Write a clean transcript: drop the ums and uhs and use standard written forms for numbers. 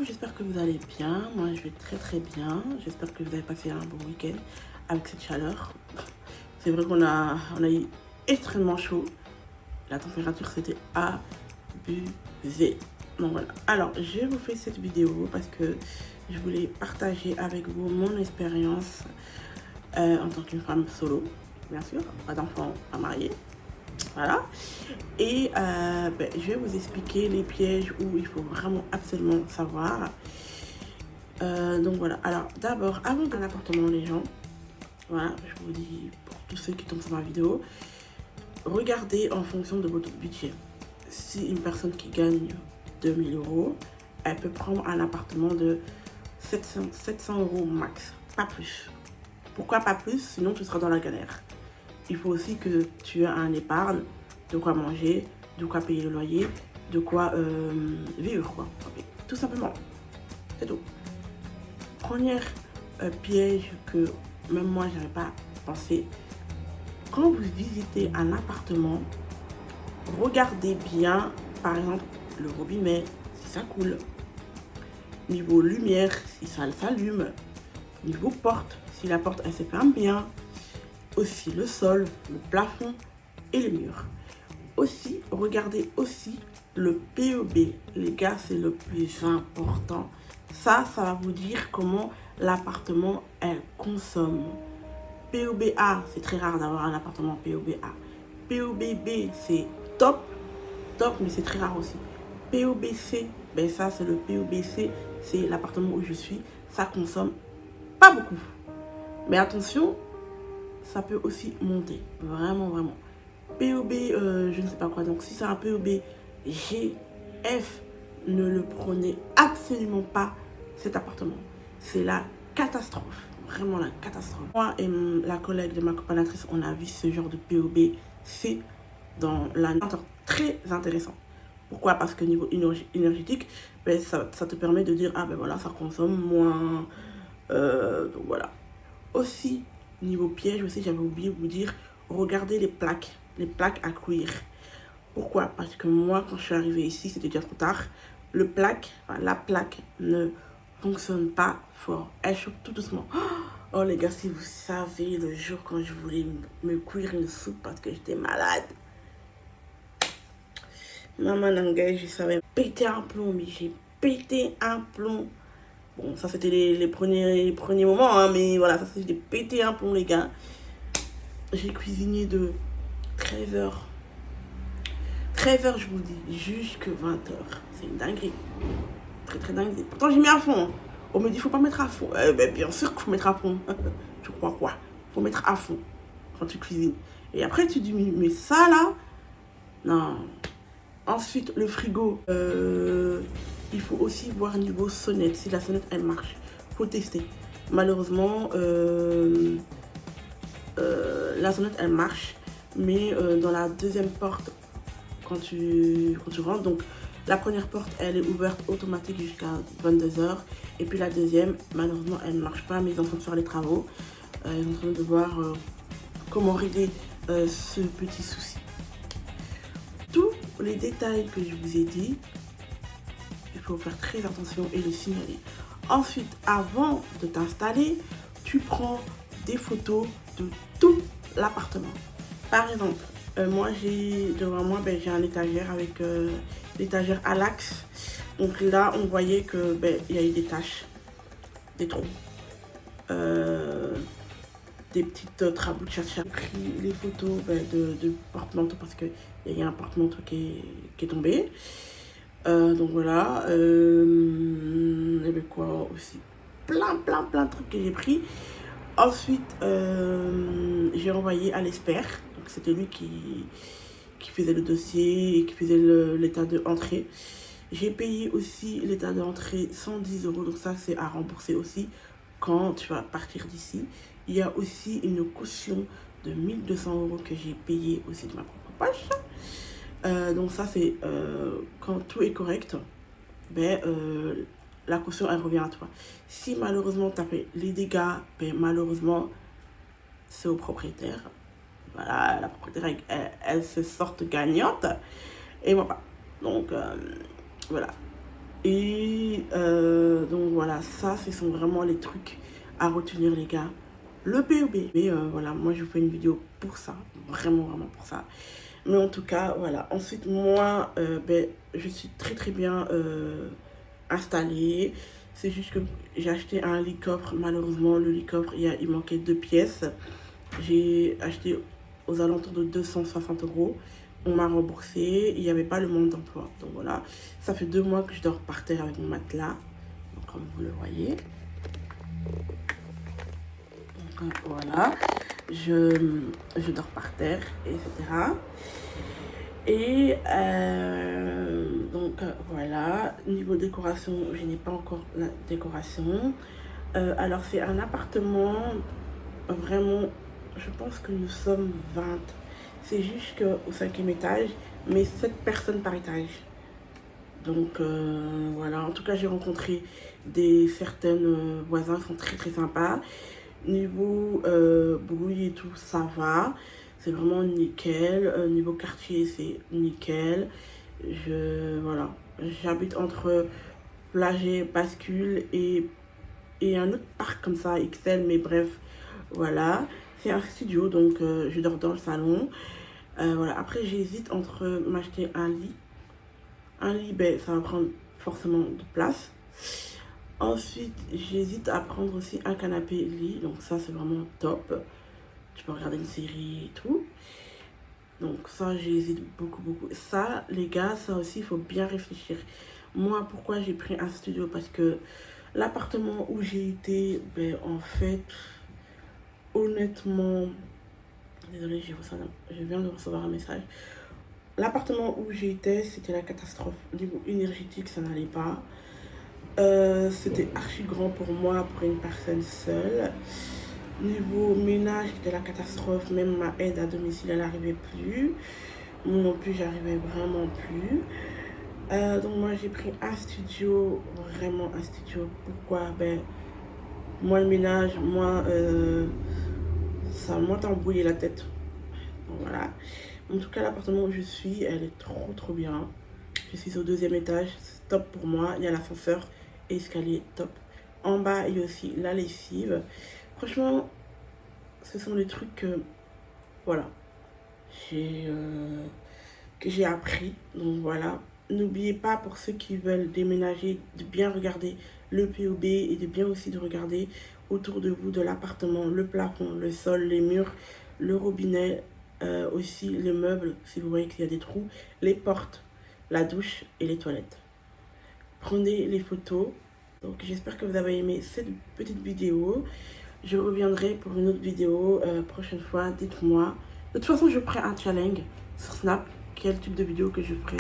j'espère que vous allez bien. Moi, je vais très très bien. J'espère que vous avez passé un bon week-end avec cette chaleur. C'est vrai qu'on a eu extrêmement chaud. La température, c'était abusé. Donc voilà. Alors, je vous fais cette vidéo parce que je voulais partager avec vous mon expérience en tant qu'une femme solo, bien sûr, pas d'enfant, pas mariée. Voilà. Et je vais vous expliquer les pièges où il faut vraiment absolument savoir. Donc voilà. Alors d'abord, avant un appartement, les gens, voilà, je vous dis pour tous ceux qui tombent sur ma vidéo, regardez en fonction de votre budget. Si une personne qui gagne 2000 euros, elle peut prendre un appartement de 700 euros max, pas plus. Pourquoi pas plus? Sinon tu seras dans la galère. Il faut aussi que tu aies un épargne, de quoi manger, de quoi payer le loyer, de quoi vivre, quoi. Tout simplement. C'est tout. Premier piège que même moi, j'avais pas pensé. Quand vous visitez un appartement, regardez bien, par exemple, le robinet, si ça coule. Niveau lumière, si ça s'allume. Niveau porte, si la porte, elle se ferme bien. Aussi le sol, le plafond et les murs. Aussi, regardez aussi le PEB. Les gars, c'est le plus important. Ça va vous dire comment l'appartement, elle consomme. PEBA, c'est très rare d'avoir un appartement PEBA. PEBB, c'est top, mais c'est très rare aussi. PEBC, ben ça, c'est le PEBC, c'est l'appartement où je suis. Ça consomme pas beaucoup. Mais attention, ça peut aussi monter, vraiment. POB, je ne sais pas quoi, donc si c'est un POB GF, ne le prenez absolument pas cet appartement. C'est la catastrophe, vraiment la catastrophe. Moi et la collègue de ma coopératrice, on a vu ce genre de POB C dans la nature, très intéressant. Pourquoi? Parce que niveau énergétique, ben, ça te permet de dire, ah ben voilà, ça consomme moins, donc voilà. Aussi, niveau piège aussi, j'avais oublié de vous dire, regardez les plaques à cuire. Pourquoi? Parce que moi, quand je suis arrivée ici, c'était déjà trop tard. La plaque ne fonctionne pas fort. Elle chauffe tout doucement. Oh les gars, si vous savez le jour quand je voulais me cuire une soupe parce que j'étais malade. Maman Nangay, je savais péter un plomb, mais j'ai pété un plomb. Bon, ça c'était les premiers moments, hein, mais voilà, ça c'était pété un plomb, les gars. J'ai cuisiné de 13h. 13h, je vous dis, jusque 20h. C'est une dinguerie. Très dinguerie. Pourtant, j'ai mis à fond. On me dit, faut pas mettre à fond. Ben, bien sûr qu'il faut mettre à fond. Tu crois quoi? Faut mettre à fond quand tu cuisines. Et après, tu dis, mais ça là, non. Ensuite, le frigo. Il faut aussi voir niveau sonnette. Si la sonnette, elle marche. Faut tester. Malheureusement, la sonnette, elle marche. Mais dans la deuxième porte, quand tu rentres, donc la première porte, elle est ouverte automatique jusqu'à 22h. Et puis la deuxième, malheureusement, elle ne marche pas. Mais ils sont en train de faire les travaux. Ils sont en train de voir comment régler ce petit souci. Tous les détails que je vous ai dit, il faut faire très attention et le signaler. Ensuite, avant de t'installer, tu prends des photos de tout l'appartement. Par exemple, moi devant moi, j'ai un étagère avec l'étagère à l'axe. Donc là, on voyait que il y a eu des taches, des trous, des petites trabouches. J'ai pris les photos de porte-manteau parce qu'il y a un porte-manteau qui est tombé. Donc voilà, et bien quoi aussi, plein de trucs que j'ai pris. Ensuite, j'ai envoyé à l'expert, donc c'était lui qui faisait le dossier et qui faisait l'état d'entrée. J'ai payé aussi l'état d'entrée 110 euros, donc ça c'est à rembourser aussi quand tu vas partir d'ici. Il y a aussi une caution de 1200 euros que j'ai payé aussi de ma propre poche. Donc ça c'est quand tout est correct, la caution elle revient à toi. Si malheureusement tu as fait les dégâts, malheureusement c'est au propriétaire. Voilà, la propriétaire elle se sorte gagnante et moi pas. Donc voilà. Et voilà, ça, ce sont vraiment les trucs à retenir, les gars. Le POB. Mais voilà, moi, je vous fais une vidéo pour ça. Vraiment, vraiment pour ça. Mais en tout cas, voilà. Ensuite, moi, je suis très bien installée. C'est juste que j'ai acheté un lit coffre. Malheureusement, le lit coffre, il manquait 2 pièces. J'ai acheté aux alentours de 260 euros. On m'a remboursé. Il n'y avait pas le monde d'emploi. Donc voilà. Ça fait 2 mois que je dors par terre avec mon matelas. Donc, comme vous le voyez. Donc voilà. Je dors par terre, etc. Et donc voilà, niveau décoration, je n'ai pas encore la décoration. Alors c'est un appartement, vraiment, je pense que nous sommes 20. C'est juste qu'au 5e étage, mais 7 personnes par étage. Donc voilà, en tout cas j'ai rencontré certaines voisins, sont très sympas. Niveau bruit et tout, ça va. C'est vraiment nickel. Niveau quartier, c'est nickel. Voilà. J'habite entre Plagey, Bascule et un autre parc comme ça, XL, mais bref, voilà. C'est un studio, donc je dors dans le salon. Voilà. Après, j'hésite entre m'acheter un lit. Un lit, ben, ça va prendre forcément de place. Ensuite, j'hésite à prendre aussi un canapé lit. Donc ça, c'est vraiment top. Tu peux regarder une série et tout. Donc ça, j'hésite beaucoup. Ça, les gars, ça aussi, il faut bien réfléchir. Moi, pourquoi j'ai pris un studio? Parce que l'appartement où j'ai été, ben, en fait, honnêtement... Désolée, je viens de recevoir un message. L'appartement où j'étais, c'était la catastrophe. Au niveau énergétique, ça n'allait pas. C'était archi grand pour moi, pour une personne seule. Niveau ménage, c'était la catastrophe. Même ma aide à domicile, elle n'arrivait plus. Moi non plus, j'arrivais vraiment plus. Donc moi, j'ai pris un studio, vraiment un studio. Pourquoi? Ben, moi, le ménage, ça m'a embrouillé la tête. Donc voilà. En tout cas, l'appartement où je suis, elle est trop bien. Je suis au 2e étage, c'est top pour moi. Il y a l'ascenseur, escalier, top. En bas, il y a aussi la lessive. Franchement, ce sont des trucs que, voilà, que j'ai appris. Donc voilà, n'oubliez pas, pour ceux qui veulent déménager, de bien regarder le POB et de bien aussi de regarder autour de vous, de l'appartement, le plafond, le sol, les murs, le robinet, aussi les meubles, si vous voyez qu'il y a des trous, les portes, la douche et les toilettes. Prenez les photos. Donc j'espère que vous avez aimé cette petite vidéo. Je reviendrai pour une autre vidéo prochaine fois. Dites-moi. De toute façon, je ferai un challenge sur Snap. Quel type de vidéo que je ferai.